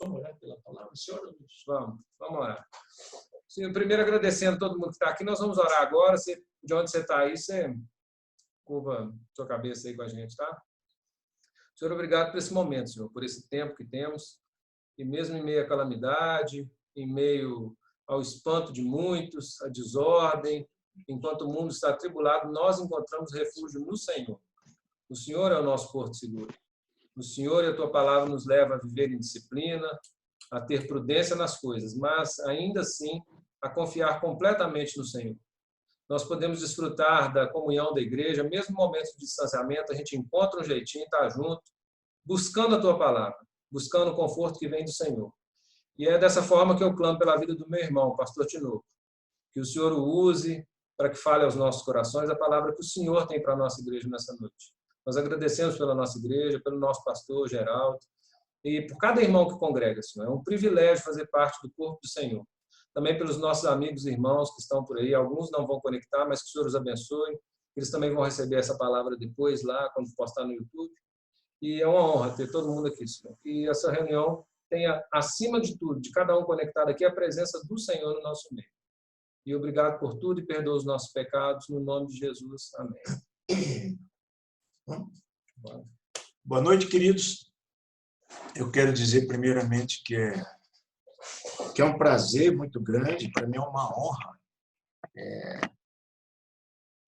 Vamos orar pela palavra, senhor? Vamos orar. Primeiro, agradecendo a todo mundo que está aqui. Nós vamos orar agora. De onde você está aí, você curva sua cabeça aí com a gente, tá? Senhor, obrigado por esse momento, Senhor, por esse tempo que temos. E mesmo em meio à calamidade, em meio ao espanto de muitos, à desordem, enquanto o mundo está atribulado, nós encontramos refúgio no Senhor. O Senhor é o nosso porto seguro. O Senhor e a Tua palavra nos leva a viver em disciplina, a ter prudência nas coisas, mas ainda assim a confiar completamente no Senhor. Nós podemos desfrutar da comunhão da igreja, mesmo em momentos de distanciamento, a gente encontra um jeitinho, está junto, buscando a Tua palavra, buscando o conforto que vem do Senhor. E é dessa forma que eu clamo pela vida do meu irmão, o pastor Tinoco. Que o Senhor o use para que fale aos nossos corações a palavra que o Senhor tem para a nossa igreja nessa noite. Nós agradecemos pela nossa igreja, pelo nosso pastor Geraldo, e por cada irmão que congrega, Senhor. É um privilégio fazer parte do corpo do Senhor. Também pelos nossos amigos e irmãos que estão por aí. Alguns não vão conectar, mas que o Senhor os abençoe. Eles também vão receber essa palavra depois, lá, quando postar no YouTube. E é uma honra ter todo mundo aqui, Senhor. Que essa reunião tenha, acima de tudo, de cada um conectado aqui, a presença do Senhor no nosso meio. E obrigado por tudo e perdoa os nossos pecados, no nome de Jesus. Amém. Boa noite, queridos. Eu quero dizer, primeiramente, que é um prazer muito grande, para mim é uma honra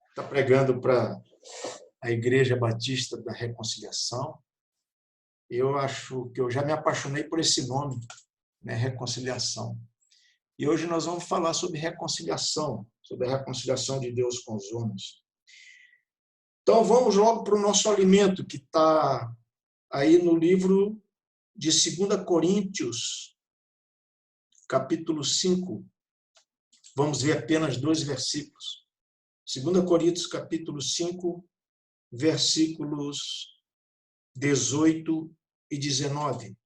estar pregando para a Igreja Batista da Reconciliação. Eu acho que eu já me apaixonei por esse nome, né, Reconciliação. E hoje nós vamos falar sobre reconciliação, sobre a reconciliação de Deus com os homens. Então vamos logo para o nosso alimento, que está aí no livro de 2 Coríntios, capítulo 5. Vamos ver apenas 2 versículos. 2 Coríntios, capítulo 5, versículos 18 e 19.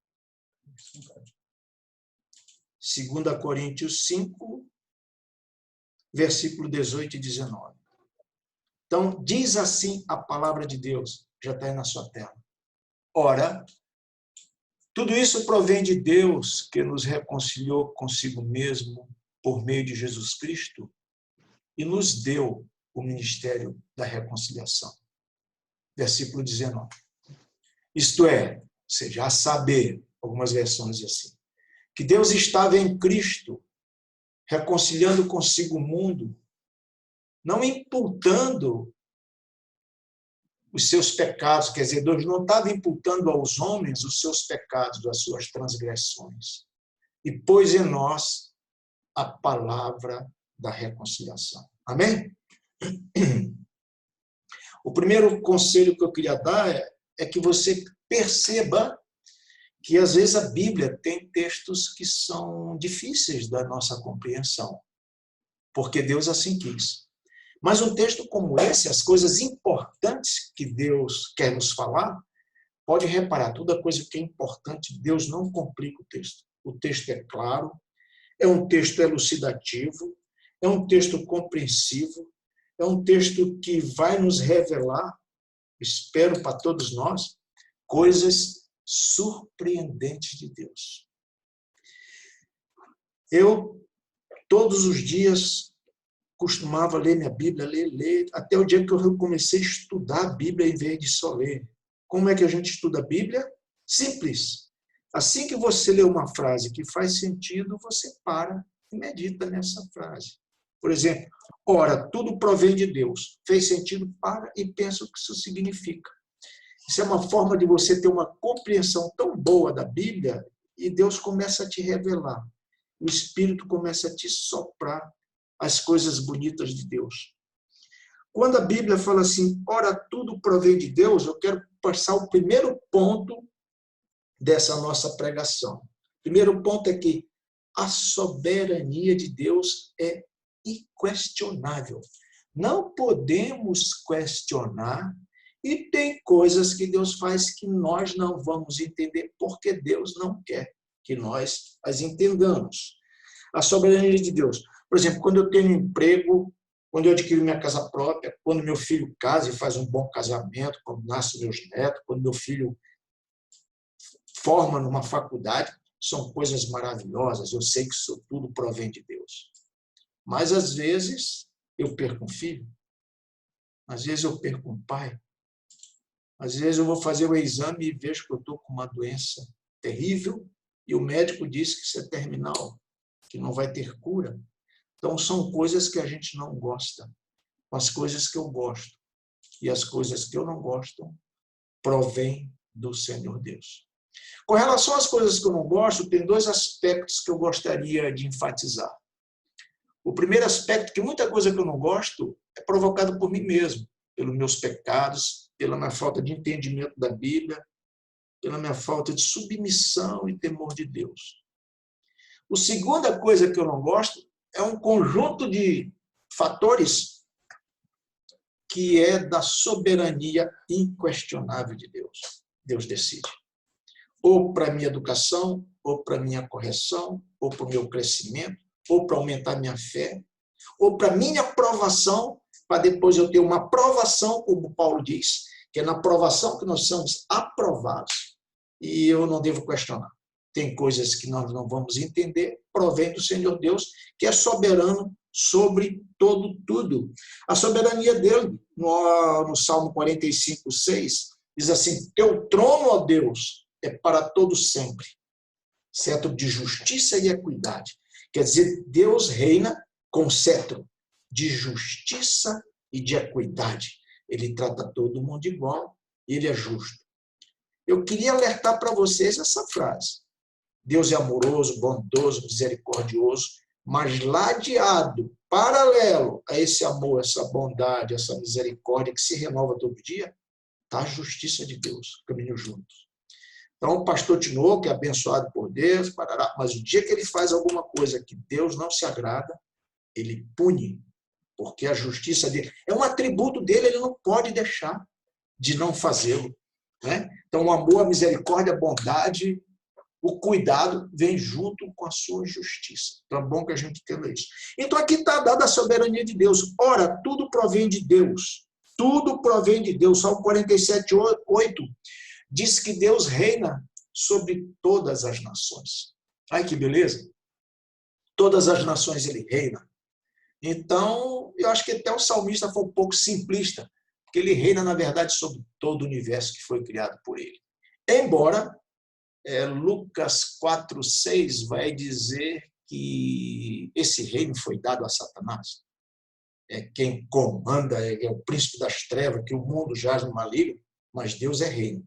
2 Coríntios 5, versículo 18 e 19. Então, diz assim a palavra de Deus, já está aí na sua tela. Ora, tudo isso provém de Deus, que nos reconciliou consigo mesmo por meio de Jesus Cristo e nos deu o ministério da reconciliação. Versículo 19. Isto é, seja, a saber, algumas versões assim, que Deus estava em Cristo, reconciliando consigo o mundo, não imputando os seus pecados, quer dizer, Deus não estava imputando aos homens os seus pecados, as suas transgressões, e pôs em nós a palavra da reconciliação. Amém? O primeiro conselho que eu queria dar é que você perceba que, às vezes, a Bíblia tem textos que são difíceis da nossa compreensão, porque Deus assim quis. Mas um texto como esse, as coisas importantes que Deus quer nos falar, pode reparar, toda coisa que é importante, Deus não complica o texto. O texto é claro, é um texto elucidativo, é um texto compreensivo, é um texto que vai nos revelar, espero para todos nós, coisas surpreendentes de Deus. Eu, todos os dias, costumava ler minha Bíblia, ler, até o dia que eu comecei a estudar a Bíblia em vez de só ler. Como é que a gente estuda a Bíblia? Simples. Assim que você lê uma frase que faz sentido, você para e medita nessa frase. Por exemplo, ora, tudo provém de Deus. Fez sentido, para e pensa o que isso significa. Isso é uma forma de você ter uma compreensão tão boa da Bíblia e Deus começa a te revelar. O Espírito começa a te soprar as coisas bonitas de Deus. Quando a Bíblia fala assim, ora, tudo provém de Deus, eu quero passar o primeiro ponto dessa nossa pregação. O primeiro ponto é que a soberania de Deus é inquestionável. Não podemos questionar e tem coisas que Deus faz que nós não vamos entender porque Deus não quer que nós as entendamos. A soberania de Deus. Por exemplo, quando eu tenho um emprego, quando eu adquiro minha casa própria, quando meu filho casa e faz um bom casamento, quando nascem meus netos, quando meu filho forma numa faculdade, são coisas maravilhosas, eu sei que isso tudo provém de Deus. Mas, às vezes, eu perco um filho, às vezes eu perco um pai, às vezes eu vou fazer o exame e vejo que eu estou com uma doença terrível e o médico diz que isso é terminal, que não vai ter cura. Então, são coisas que a gente não gosta. As coisas que eu gosto e as coisas que eu não gosto provêm do Senhor Deus. Com relação às coisas que eu não gosto, tem dois aspectos que eu gostaria de enfatizar. O primeiro aspecto, que muita coisa que eu não gosto é provocado por mim mesmo, pelos meus pecados, pela minha falta de entendimento da Bíblia, pela minha falta de submissão e temor de Deus. A segunda coisa que eu não gosto é um conjunto de fatores que é da soberania inquestionável de Deus. Deus decide. Ou para a minha educação, ou para a minha correção, ou para o meu crescimento, ou para aumentar minha fé, ou para a minha aprovação, para depois eu ter uma aprovação, como Paulo diz, que é na aprovação que nós somos aprovados. E eu não devo questionar. Tem coisas que nós não vamos entender, provém do Senhor Deus, que é soberano sobre tudo. A soberania dele, no Salmo 45, 6, diz assim: teu trono, ó Deus, é para todo sempre, cetro de justiça e equidade. Quer dizer, Deus reina com cetro de justiça e de equidade. Ele trata todo mundo igual, ele é justo. Eu queria alertar para vocês essa frase. Deus é amoroso, bondoso, misericordioso, mas ladeado, paralelo a esse amor, essa bondade, essa misericórdia que se renova todo dia, está a justiça de Deus, caminho juntos. Então, o pastor Tinoco é abençoado por Deus, parará, mas o dia que ele faz alguma coisa que Deus não se agrada, ele pune, porque a justiça dele é um atributo dele, ele não pode deixar de não fazê-lo. Né? Então, o amor, a misericórdia, a bondade, o cuidado vem junto com a sua justiça. Então, é bom que a gente entenda isso. Então, aqui está dada a soberania de Deus. Ora, tudo provém de Deus. Tudo provém de Deus. Salmo 47, 8 diz que Deus reina sobre todas as nações. Ai, que beleza! Todas as nações ele reina. Então, eu acho que até o salmista foi um pouco simplista, porque ele reina, na verdade, sobre todo o universo que foi criado por ele. Embora Lucas 4:6 vai dizer que esse reino foi dado a Satanás. Quem comanda é o príncipe das trevas, que o mundo jaz no maligno, mas Deus é reino.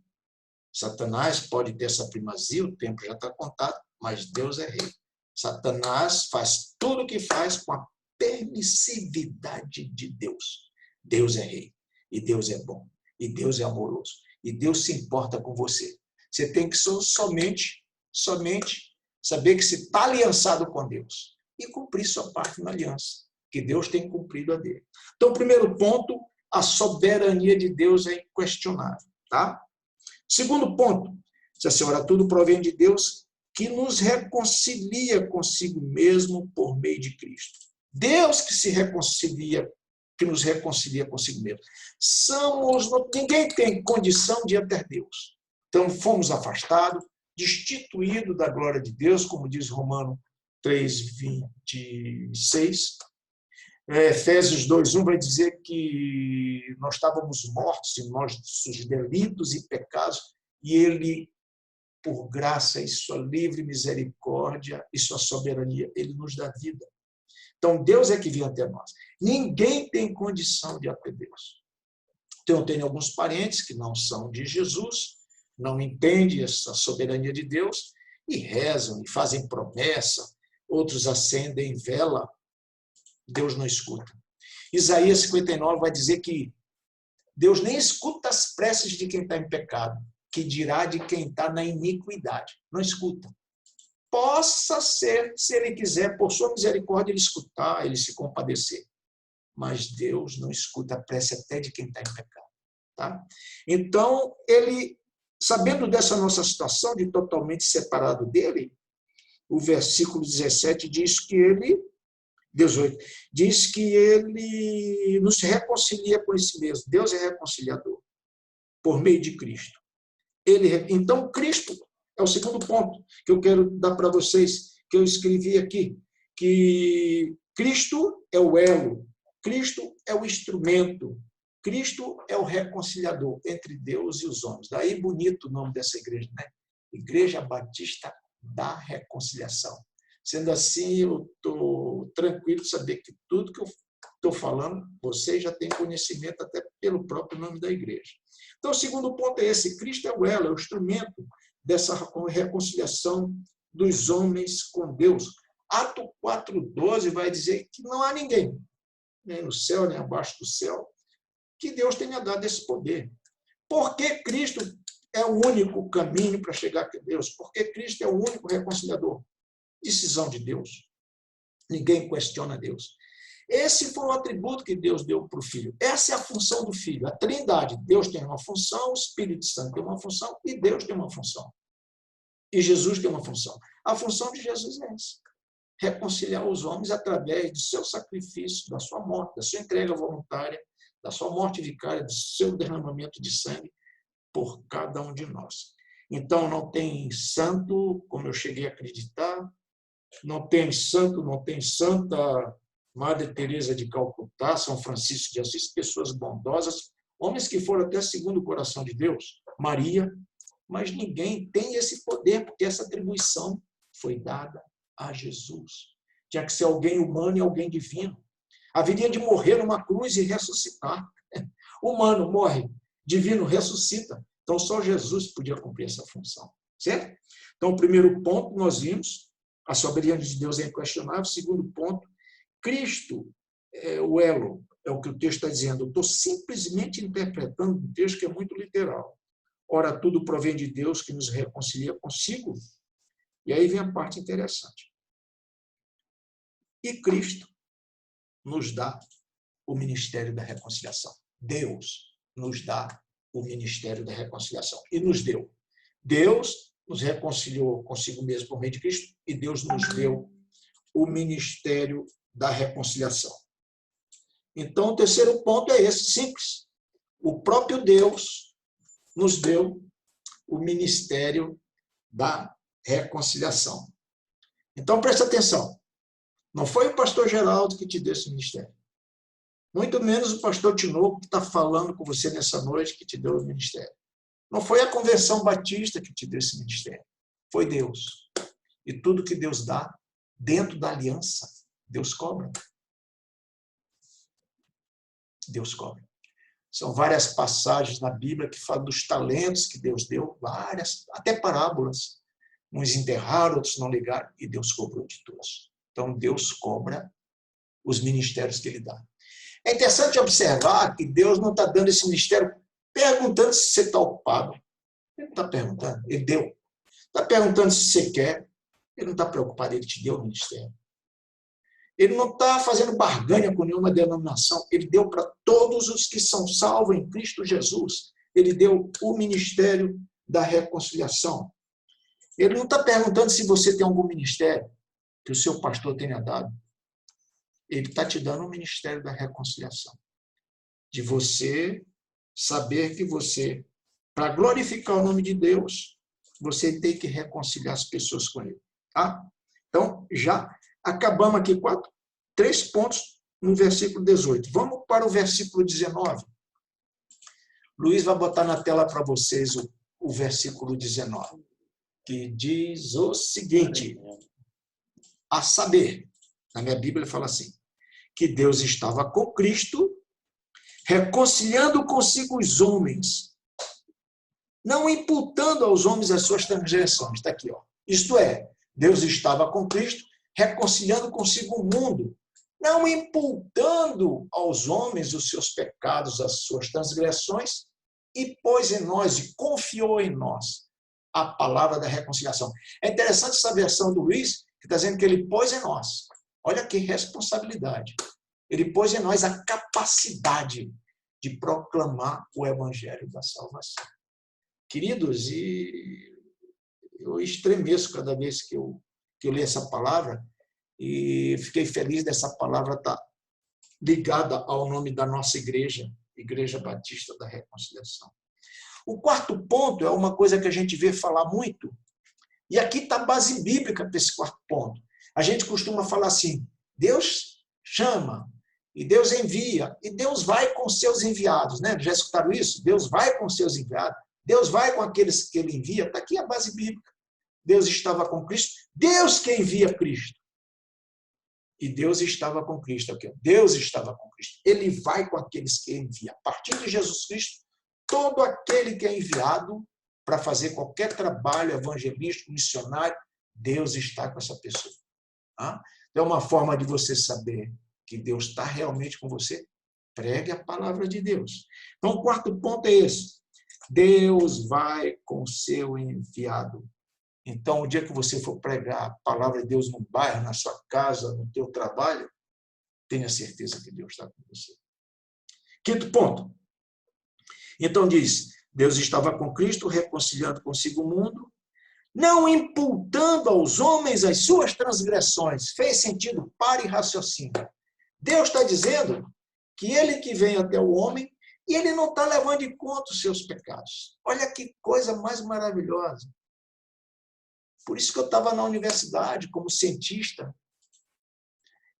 Satanás pode ter essa primazia, o tempo já está contado, mas Deus é rei. Satanás faz tudo o que faz com a permissividade de Deus. Deus é rei, e Deus é bom, e Deus é amoroso, e Deus se importa com você. Você tem que somente saber que você está aliançado com Deus e cumprir sua parte na aliança, que Deus tem cumprido a dele. Então, o primeiro ponto, a soberania de Deus é inquestionável. Tá? Segundo ponto, se a senhora tudo provém de Deus, que nos reconcilia consigo mesmo por meio de Cristo. Deus que nos reconcilia consigo mesmo. Ninguém tem condição de ir até Deus. Então, fomos afastados, destituídos da glória de Deus, como diz Romanos 3:26. Efésios 2:1 vai dizer que nós estávamos mortos em nossos delitos e pecados, e ele, por graça e sua livre misericórdia e sua soberania, ele nos dá vida. Então, Deus é que vem até nós. Ninguém tem condição de ir até Deus. Então, eu tenho alguns parentes que não são de Jesus, não entendem essa soberania de Deus e rezam e fazem promessa, outros acendem vela. Deus não escuta. Isaías 59 vai dizer que Deus nem escuta as preces de quem está em pecado, que dirá de quem está na iniquidade. Não escuta. Possa ser, se ele quiser, por sua misericórdia, ele escutar, ele se compadecer. Mas Deus não escuta a prece até de quem está em pecado. Tá? Então, ele, sabendo dessa nossa situação de totalmente separado dele, o versículo 17 diz que ele, 18, diz que ele nos reconcilia com esse mesmo. Deus é reconciliador, por meio de Cristo. Então, Cristo É o segundo ponto que eu quero dar para vocês, que eu escrevi aqui, que Cristo é o elo, Cristo é o instrumento, Cristo é o reconciliador entre Deus e os homens. Daí bonito o nome dessa igreja, né? Igreja Batista da Reconciliação. Sendo assim, eu estou tranquilo de saber que tudo que eu estou falando, vocês já têm conhecimento até pelo próprio nome da igreja. Então, o segundo ponto é esse: Cristo é o elo, é o instrumento dessa reconciliação dos homens com Deus. Ato 4:12 vai dizer que não há ninguém, nem no céu, nem abaixo do céu, que Deus tenha dado esse poder. Porque Cristo é o único caminho para chegar a Deus, porque Cristo é o único reconciliador. Decisão de Deus. Ninguém questiona Deus. Esse foi o atributo que Deus deu para o Filho. Essa é a função do Filho, a Trindade. Deus tem uma função, o Espírito Santo tem uma função e Deus tem uma função. E Jesus tem uma função. A função de Jesus é essa: reconciliar os homens através do seu sacrifício, da sua morte, da sua entrega voluntária, da sua morte vicária, do seu derramamento de sangue por cada um de nós. Então, não tem santo, como eu cheguei a acreditar, não tem santo, não tem santa Madre Teresa de Calcutá, São Francisco de Assis, pessoas bondosas, homens que foram até segundo o coração de Deus, Maria, mas ninguém tem esse poder, porque essa atribuição foi dada a Jesus. Tinha que ser alguém humano e alguém divino. Haveria de morrer numa cruz e ressuscitar. Humano morre, divino ressuscita. Então, só Jesus podia cumprir essa função. Certo? Então, o primeiro ponto, nós vimos, a soberania de Deus é inquestionável. O segundo ponto, Cristo é o elo, é o que o texto está dizendo. Eu estou simplesmente interpretando um texto que é muito literal. Ora, tudo provém de Deus que nos reconcilia consigo. E aí vem a parte interessante. E Cristo nos dá o ministério da reconciliação. Deus nos dá o ministério da reconciliação. E nos deu. Deus nos reconciliou consigo mesmo por meio de Cristo e Deus nos deu o ministério da reconciliação. Então, o terceiro ponto é esse, simples. O próprio Deus nos deu o ministério da reconciliação. Então, presta atenção. Não foi o pastor Geraldo que te deu esse ministério. Muito menos o pastor Tinoco que está falando com você nessa noite que te deu o ministério. Não foi a Convenção Batista que te deu esse ministério. Foi Deus. E tudo que Deus dá, dentro da aliança, Deus cobra. Deus cobra. São várias passagens na Bíblia que falam dos talentos que Deus deu, várias, até parábolas. Uns enterraram, outros não ligaram, e Deus cobrou de todos. Então, Deus cobra os ministérios que Ele dá. É interessante observar que Deus não está dando esse ministério perguntando se você está ocupado. Ele não está perguntando, Ele deu. Está perguntando se você quer, Ele não está preocupado, Ele te deu o ministério. Ele não está fazendo barganha com nenhuma denominação, Ele deu para todos os que são salvos em Cristo Jesus. Ele deu o ministério da reconciliação. Ele não está perguntando se você tem algum ministério que o seu pastor tenha dado. Ele está te dando o ministério da reconciliação. De você saber que você, para glorificar o nome de Deus, você tem que reconciliar as pessoas com Ele. Tá? Então, já acabamos aqui 3 pontos no versículo 18. Vamos para o versículo 19. Luiz vai botar na tela para vocês o versículo 19, que diz o seguinte: a saber, na minha Bíblia ele fala assim, que Deus estava com Cristo, reconciliando consigo os homens, não imputando aos homens as suas transgressões. Está aqui, ó. Isto é, Deus estava com Cristo, reconciliando consigo o mundo, não imputando aos homens os seus pecados, as suas transgressões, e pôs em nós, e confiou em nós, a palavra da reconciliação. É interessante essa versão do Luiz, que está dizendo que ele pôs em nós. Olha que responsabilidade. Ele pôs em nós a capacidade de proclamar o evangelho da salvação. Queridos, e eu estremeço cada vez que eu leio essa palavra, e fiquei feliz dessa palavra estar ligada ao nome da nossa igreja, Igreja Batista da Reconciliação. O quarto ponto é uma coisa que a gente vê falar muito, E aqui está a base bíblica para esse quarto ponto. A gente costuma falar assim, Deus chama, e Deus envia, e Deus vai com seus enviados, né? Já escutaram isso? Deus vai com seus enviados, Deus vai com aqueles que ele envia. Está aqui a base bíblica. Deus estava com Cristo, Deus que envia Cristo. E Deus estava com Cristo. Aqui. Deus estava com Cristo. Ele vai com aqueles que envia. A partir de Jesus Cristo, todo aquele que é enviado para fazer qualquer trabalho evangelístico, missionário, Deus está com essa pessoa. Tá? É uma forma de você saber que Deus está realmente com você. Pregue a palavra de Deus. Então, o quarto ponto é esse. Deus vai com o seu enviado. Então, o dia que você for pregar a palavra de Deus no bairro, na sua casa, no teu trabalho, tenha certeza que Deus está com você. Quinto ponto. Então diz, Deus estava com Cristo, reconciliando consigo o mundo, não imputando aos homens as suas transgressões. Fez sentido? Pare e raciocínio. Deus está dizendo que ele que vem até o homem, e ele não está levando em conta os seus pecados. Olha que coisa mais maravilhosa. Por isso que eu estava na universidade, como cientista.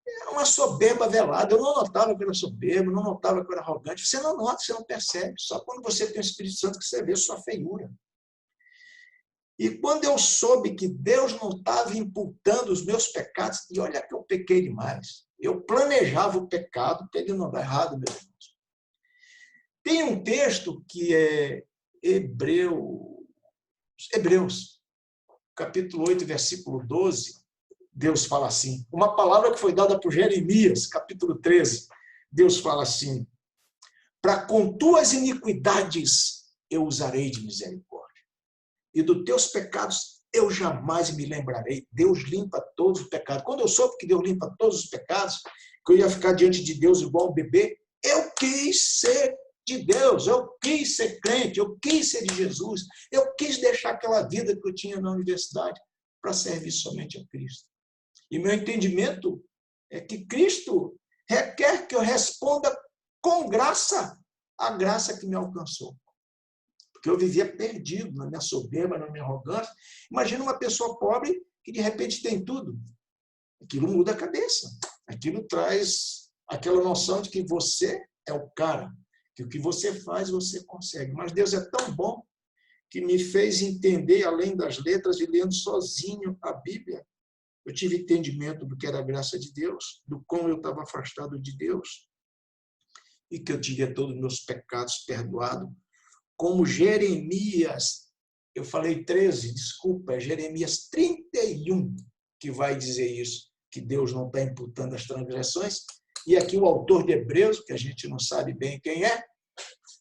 Era uma soberba velada. Eu não notava que eu era soberbo, não notava que eu era arrogante. Você não nota, você não percebe. Só quando você tem o Espírito Santo que você vê sua feiura. E quando eu soube que Deus não estava imputando os meus pecados, e olha que eu pequei demais. Eu planejava o pecado para ele não dar errado, meus irmãos. Tem um texto que é Hebreus, capítulo 8, versículo 12, Deus fala assim, uma palavra que foi dada por Jeremias, capítulo 13, Deus fala assim, para com tuas iniquidades eu usarei de misericórdia, e dos teus pecados eu jamais me lembrarei. Deus limpa todos os pecados. Quando eu soube que Deus limpa todos os pecados, que eu ia ficar diante de Deus igual um bebê, eu quis ser de Deus, eu quis ser crente, eu quis ser de Jesus, eu quis deixar aquela vida que eu tinha na universidade para servir somente a Cristo. E meu entendimento é que Cristo requer que eu responda com graça a graça que me alcançou. Porque eu vivia perdido na minha soberba, na minha arrogância. Imagina uma pessoa pobre que de repente tem tudo. Aquilo muda a cabeça. Aquilo traz aquela noção de que você é o cara. Que o que você faz, você consegue. Mas Deus é tão bom que me fez entender, além das letras, e lendo sozinho a Bíblia, eu tive entendimento do que era a graça de Deus, do como eu estava afastado de Deus, e que eu teria todos os meus pecados perdoados. Como Jeremias, eu falei 13, desculpa, é Jeremias 31 que vai dizer isso, que Deus não está imputando as transgressões. E aqui o autor de Hebreus, que a gente não sabe bem quem é,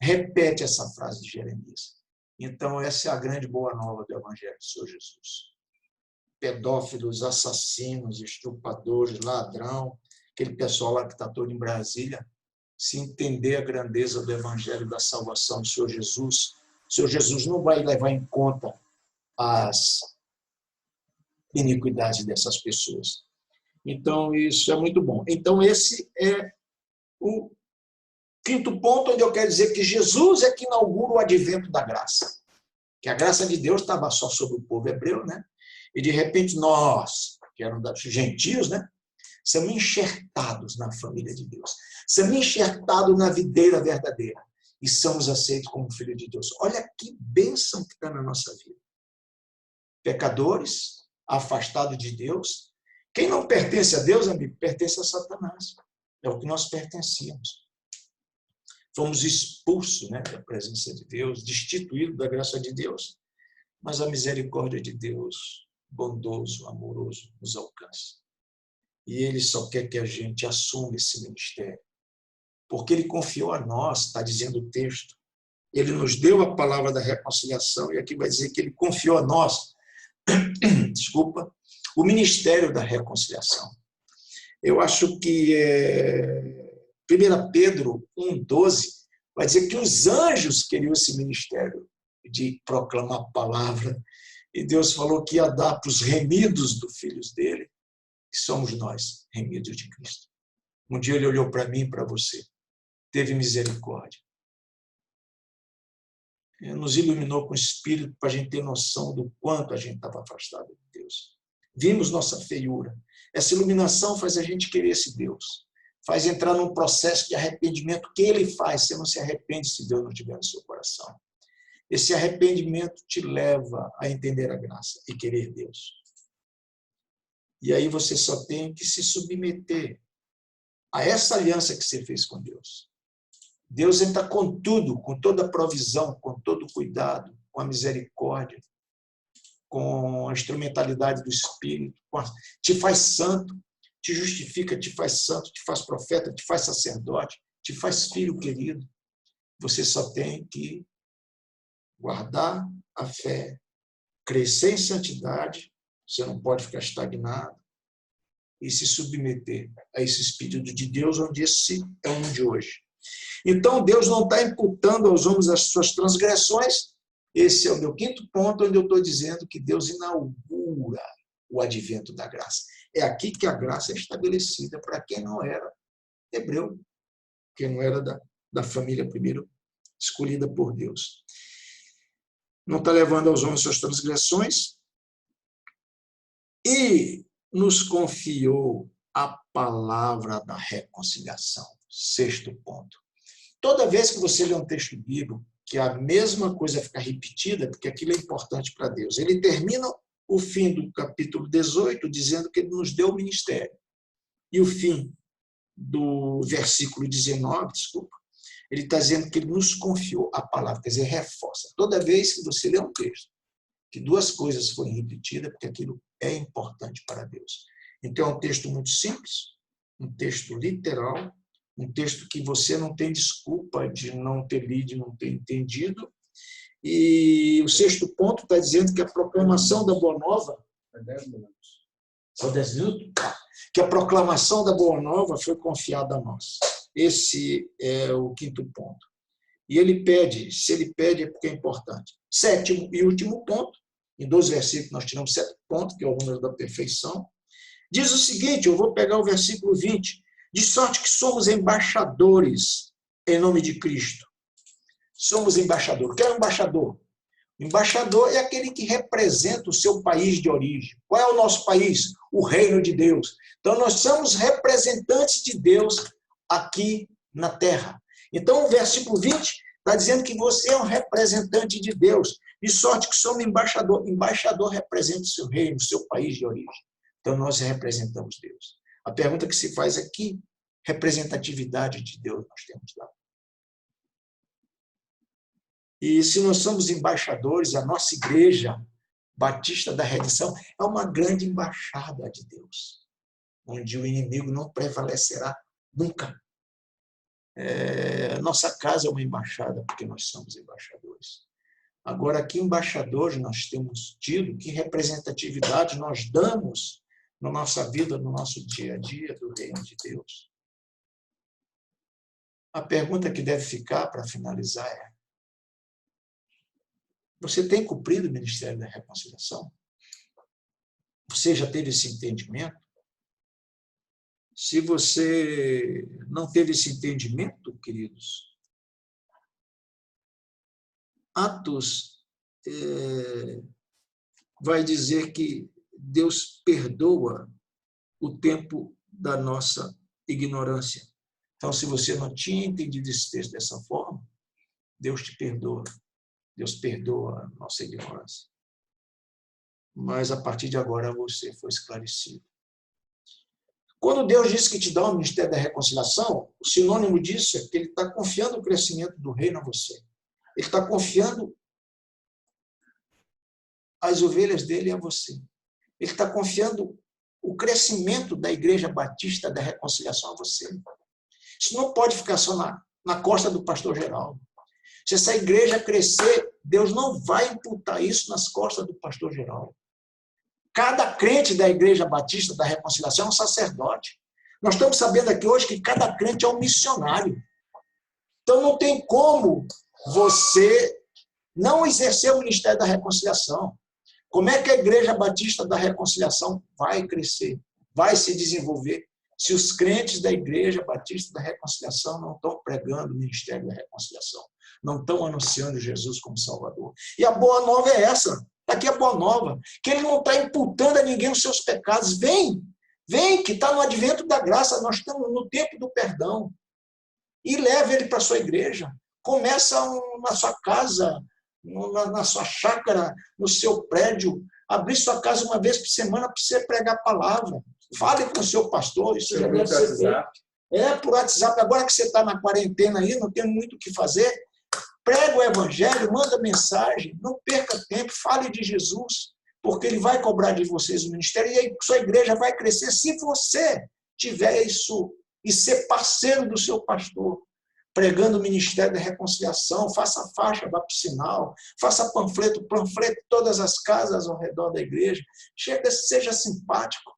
repete essa frase de Jeremias. Então, essa é a grande boa nova do Evangelho do Senhor Jesus. Pedófilos, assassinos, estupradores, ladrão, aquele pessoal lá que está todo em Brasília, se entender a grandeza do Evangelho da salvação do Senhor Jesus, o Senhor Jesus não vai levar em conta as iniquidades dessas pessoas. Então, isso é muito bom. Então, esse é o quinto ponto, onde eu quero dizer que Jesus é que inaugura o advento da graça. Que a graça de Deus estava só sobre o povo hebreu, né? E, de repente, nós, que eram gentios, né? Somos enxertados na família de Deus. Somos enxertados na videira verdadeira. E somos aceitos como filho de Deus. Olha que bênção que está na nossa vida. Pecadores, afastados de Deus. Quem não pertence a Deus, amigo, pertence a Satanás. É o que nós pertencíamos. Fomos expulsos, né, da presença de Deus, destituídos da graça de Deus. Mas a misericórdia de Deus, bondoso, amoroso, nos alcança. E Ele só quer que a gente assuma esse ministério. Porque Ele confiou a nós, está dizendo o texto. Ele nos deu a palavra da reconciliação, e aqui vai dizer que Ele confiou a nós, desculpa, o ministério da reconciliação. Eu acho que 1 Pedro 1,12 vai dizer que os anjos queriam esse ministério de proclamar a palavra, e Deus falou que ia dar para os remidos dos filhos dele, que somos nós, remidos de Cristo. Um dia Ele olhou para mim e para você, teve misericórdia. nos iluminou com o Espírito para a gente ter noção do quanto a gente estava afastado de Deus. Vimos nossa feiura. Essa iluminação faz a gente querer esse Deus. Faz entrar num processo de arrependimento que Ele faz. Você não se arrepende se Deus não estiver no seu coração. Esse arrependimento te leva a entender a graça e querer Deus. E aí você só tem que se submeter a essa aliança que você fez com Deus. Deus entra com tudo, com toda a provisão, com todo o cuidado, com a misericórdia, com a instrumentalidade do Espírito, te faz santo, te justifica, te faz santo, te faz profeta, te faz sacerdote, te faz filho querido. Você só tem que guardar a fé, crescer em santidade, você não pode ficar estagnado, e se submeter a esse Espírito de Deus, onde esse é o mundo de hoje. Então, Deus não está imputando aos homens as suas transgressões. Esse é o meu quinto ponto, onde eu estou dizendo que Deus inaugura o advento da graça. É aqui que a graça é estabelecida para quem não era hebreu, quem não era da família primeiro escolhida por Deus. Não está levando aos homens suas transgressões e nos confiou a palavra da reconciliação. Sexto ponto. Toda vez que você lê um texto bíblico, que a mesma coisa fica repetida, porque aquilo é importante para Deus. Ele termina o fim do capítulo 18 dizendo que ele nos deu o ministério. E o fim do versículo 19, ele está dizendo que ele nos confiou a palavra, quer dizer, reforça. Toda vez que você lê um texto, que duas coisas forem repetidas, porque aquilo é importante para Deus. Então, é um texto muito simples, um texto literal, um texto que você não tem desculpa de não ter lido, não ter entendido. E o sexto ponto está dizendo que a proclamação da Boa Nova... É 10 minutos. São 10 minutos? Que a proclamação da Boa Nova foi confiada a nós. Esse é o quinto ponto. E ele pede, se ele pede é porque é importante. Sétimo e último ponto, em 2 versículos nós tiramos 7 pontos, que é o número da perfeição. Diz o seguinte, eu vou pegar o versículo 20, de sorte que somos embaixadores em nome de Cristo. Somos embaixadores. O que é um embaixador? O embaixador é aquele que representa o seu país de origem. Qual é o nosso país? O reino de Deus. Então, nós somos representantes de Deus aqui na terra. Então, o versículo 20 está dizendo que você é um representante de Deus, de sorte que somos embaixador. Embaixador representa o seu reino, o seu país de origem. Então, nós representamos Deus. A pergunta que se faz aqui, representatividade de Deus nós temos lá. E se nós somos embaixadores, a nossa igreja Batista da Redenção é uma grande embaixada de Deus, onde o inimigo não prevalecerá nunca. Nossa casa é uma embaixada, porque nós somos embaixadores. Agora, que embaixadores nós temos tido, que representatividade nós damos na nossa vida, no nosso dia a dia do reino de Deus? A pergunta que deve ficar para finalizar é: você tem cumprido o ministério da reconciliação? Você já teve esse entendimento? Se você não teve esse entendimento, queridos, Atos vai dizer que Deus perdoa o tempo da nossa ignorância. Então, se você não tinha entendido esse texto dessa forma, Deus te perdoa. Deus perdoa a nossa ignorância. Mas, a partir de agora, você foi esclarecido. Quando Deus diz que te dá o ministério da reconciliação, o sinônimo disso é que Ele está confiando o crescimento do reino a você. Ele está confiando as ovelhas dele a você. Ele está confiando o crescimento da Igreja Batista da Reconciliação a você. Isso não pode ficar só na costa do pastor Geraldo. Se essa igreja crescer, Deus não vai imputar isso nas costas do pastor Geraldo. Cada crente da Igreja Batista da Reconciliação é um sacerdote. Nós estamos sabendo aqui hoje que cada crente é um missionário. Então não tem como você não exercer o ministério da reconciliação. Como é que a Igreja Batista da Reconciliação vai crescer, vai se desenvolver, se os crentes da Igreja Batista da Reconciliação não estão pregando o ministério da reconciliação, não estão anunciando Jesus como Salvador. E a boa nova é essa, aqui a boa nova, que ele não está imputando a ninguém os seus pecados. Vem, que está no advento da graça, nós estamos no tempo do perdão. E leve ele para a sua igreja. Começa na sua casa, na sua chácara, no seu prédio, abrir sua casa uma vez por semana para você pregar a palavra. Fale com o seu pastor, isso já deve ser feito. Por WhatsApp. Agora que você está na quarentena aí, não tem muito o que fazer, prega o evangelho, manda mensagem, não perca tempo, fale de Jesus, porque ele vai cobrar de vocês o ministério e aí sua igreja vai crescer se você tiver isso e ser parceiro do seu pastor, pregando o ministério da reconciliação. Faça faixa, vá para o sinal, faça panfleto todas as casas ao redor da igreja. Seja simpático.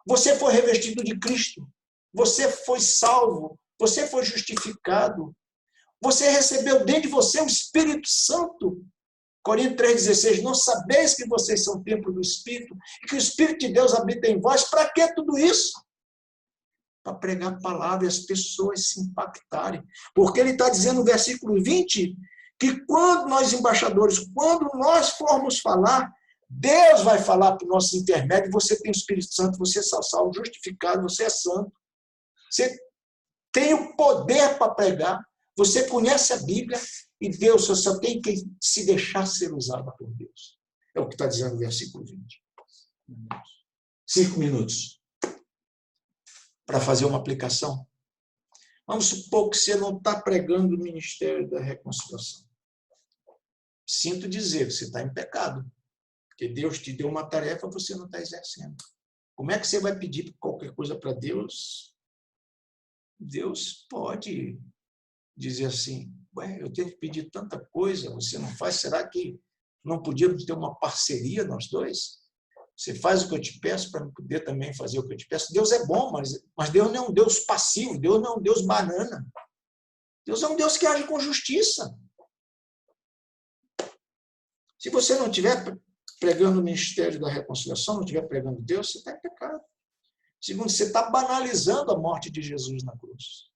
Você foi revestido de Cristo, você foi salvo, você foi justificado, você recebeu dentro de você o Espírito Santo. Coríntios 3,16, não sabeis que vocês são templo do Espírito e que o Espírito de Deus habita em vós? Para que tudo isso? Para pregar a palavra e as pessoas se impactarem. Porque ele está dizendo no versículo 20 que quando nós embaixadores, quando nós formos falar, Deus vai falar para o nosso intermédio. Você tem o Espírito Santo, você é salvo, justificado, você é santo. Você tem o poder para pregar. Você conhece a Bíblia e Deus só tem que se deixar ser usado por Deus. É o que está dizendo o versículo 20. 5 minutos para fazer uma aplicação. Vamos supor que você não está pregando o ministério da reconciliação. Sinto dizer, você está em pecado. Porque Deus te deu uma tarefa, você não está exercendo. Como é que você vai pedir qualquer coisa para Deus? Deus pode dizer assim, eu tenho que pedir tanta coisa, você não faz, será que não podíamos ter uma parceria nós dois? Você faz o que eu te peço para eu poder também fazer o que eu te peço. Deus é bom, mas Deus não é um Deus passivo, Deus não é um Deus banana. Deus é um Deus que age com justiça. Se você não estiver pregando o ministério da reconciliação, não estiver pregando Deus, você está em pecado. Segundo, você está banalizando a morte de Jesus na cruz.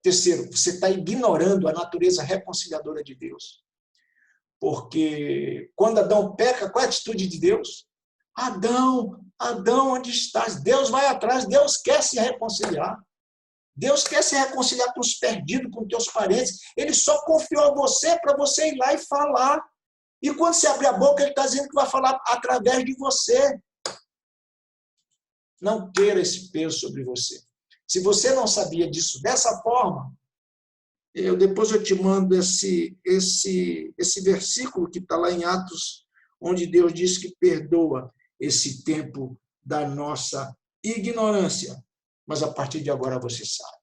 Terceiro, você está ignorando a natureza reconciliadora de Deus. Porque quando Adão peca, qual é a atitude de Deus? Adão, onde estás? Deus vai atrás, Deus quer se reconciliar. Deus quer se reconciliar com os perdidos, com teus parentes. Ele só confiou a você para você ir lá e falar. E quando você abrir a boca, ele está dizendo que vai falar através de você. Não queira esse peso sobre você. Se você não sabia disso dessa forma, depois eu te mando esse versículo que está lá em Atos, onde Deus diz que perdoa esse tempo da nossa ignorância. Mas a partir de agora você sabe.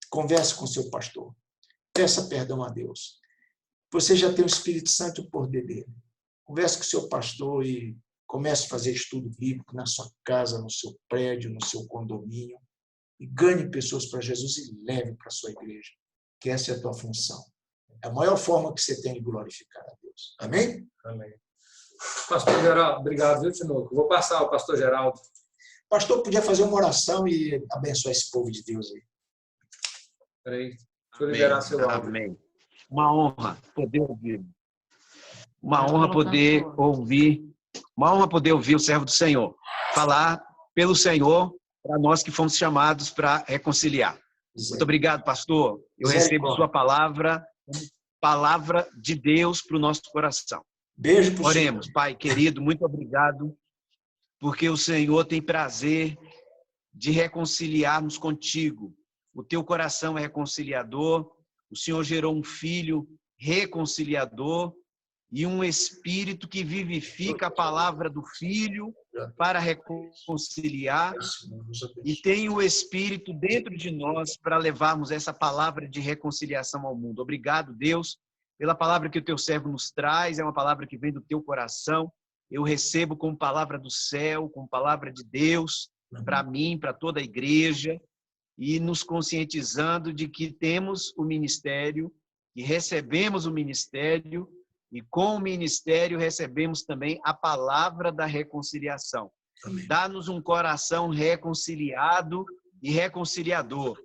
Converse com seu pastor. Peça perdão a Deus. Você já tem o Espírito Santo e o poder dele. Converse com seu pastor e comece a fazer estudo bíblico na sua casa, no seu prédio, no seu condomínio. E ganhe pessoas para Jesus e leve para a sua igreja. Que essa é a tua função. É a maior forma que você tem de glorificar a Deus. Amém? Amém. Pastor Geraldo, obrigado, viu, Tinoco? Vou passar ao pastor Geraldo. O pastor podia fazer uma oração e abençoar esse povo de Deus aí. Peraí, deixa eu liberar seu áudio. Amém. Uma honra poder ouvir. Uma honra poder ouvir. Uma honra poder ouvir o servo do Senhor falar pelo Senhor para nós que fomos chamados para reconciliar. Muito obrigado, pastor. Eu recebo sua palavra, palavra de Deus para o nosso coração. Beijo para o Senhor. Oremos, Pai querido, muito obrigado, porque o Senhor tem prazer de reconciliar-nos contigo. O teu coração é reconciliador, o Senhor gerou um filho reconciliador e um espírito que vivifica a palavra do filho para reconciliar, e tem o espírito dentro de nós para levarmos essa palavra de reconciliação ao mundo. Obrigado, Deus, pela palavra que o teu servo nos traz, é uma palavra que vem do teu coração. Eu recebo como palavra do céu, como palavra de Deus, para mim, para toda a igreja, e nos conscientizando de que temos o ministério, que recebemos o ministério, e com o ministério recebemos também a palavra da reconciliação. Dá-nos um coração reconciliado e reconciliador.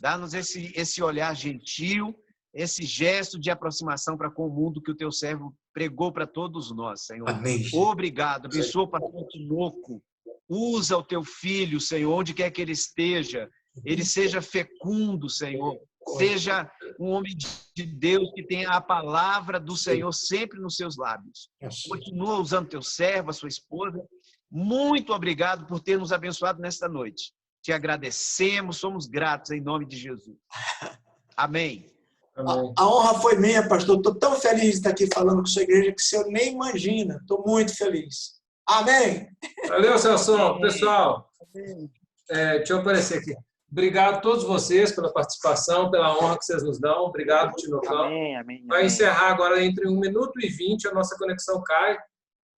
Dá-nos esse olhar gentil, esse gesto de aproximação para com o mundo que o teu servo pregou para todos nós, Senhor. Amém. Obrigado. Abençoa o pastor Tinoco. Usa o teu filho, Senhor, onde quer que ele esteja. Ele seja fecundo, Senhor. Seja um homem de Deus que tenha a palavra do Senhor sempre nos seus lábios. Continua usando teu servo, a sua esposa. Muito obrigado por ter nos abençoado nesta noite. Te agradecemos, somos gratos em nome de Jesus. Amém. A honra foi minha, pastor. Estou tão feliz de estar aqui falando com sua igreja que o senhor nem imagina. Estou muito feliz. Amém. Valeu, Celso. Pessoal, deixa eu aparecer aqui. Obrigado a todos vocês pela participação, pela honra que vocês nos dão. Obrigado, Tinocão. Amém. Vai encerrar agora entre 1 minuto e 20, a nossa conexão cai.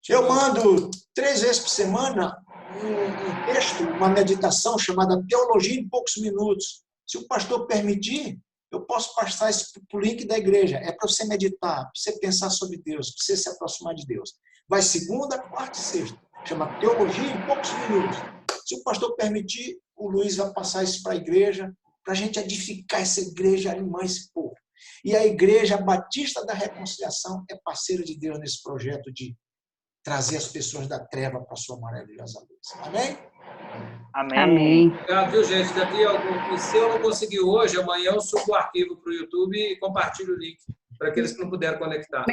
Eu mando 3 vezes por semana um texto, uma meditação chamada Teologia em Poucos Minutos. Se o pastor permitir, eu posso passar isso para o link da igreja. É para você meditar, para você pensar sobre Deus, para você se aproximar de Deus. Vai segunda, quarta e sexta. Chama Teologia em Poucos Minutos. Se o pastor permitir, o Luiz vai passar isso para a igreja, para a gente edificar essa igreja, animar esse povo. E a Igreja Batista da Reconciliação é parceira de Deus nesse projeto de trazer as pessoas da treva para a sua maravilhosa luz. Amém? Amém. Obrigado, viu, gente? Se eu não conseguir hoje, amanhã eu subo o arquivo para o YouTube e compartilho o link para aqueles que não puderam conectar.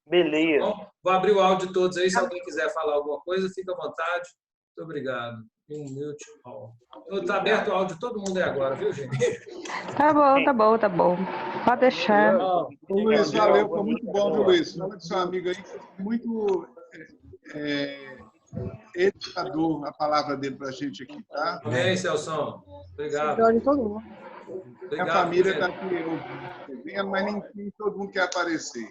Beleza. Bom, vou abrir o áudio de todos aí. Se alguém quiser falar alguma coisa, fica à vontade. Muito obrigado. Está aberto o áudio, todo mundo é agora, viu, gente? Tá bom. Pode deixar. Luiz, valeu, foi muito bom, viu, Luiz? Fala de seu amigo aí, muito educador a palavra dele para a gente aqui, tá? Bem, Celso. Obrigado. A família está aqui ouvindo, mas nem todo mundo quer aparecer.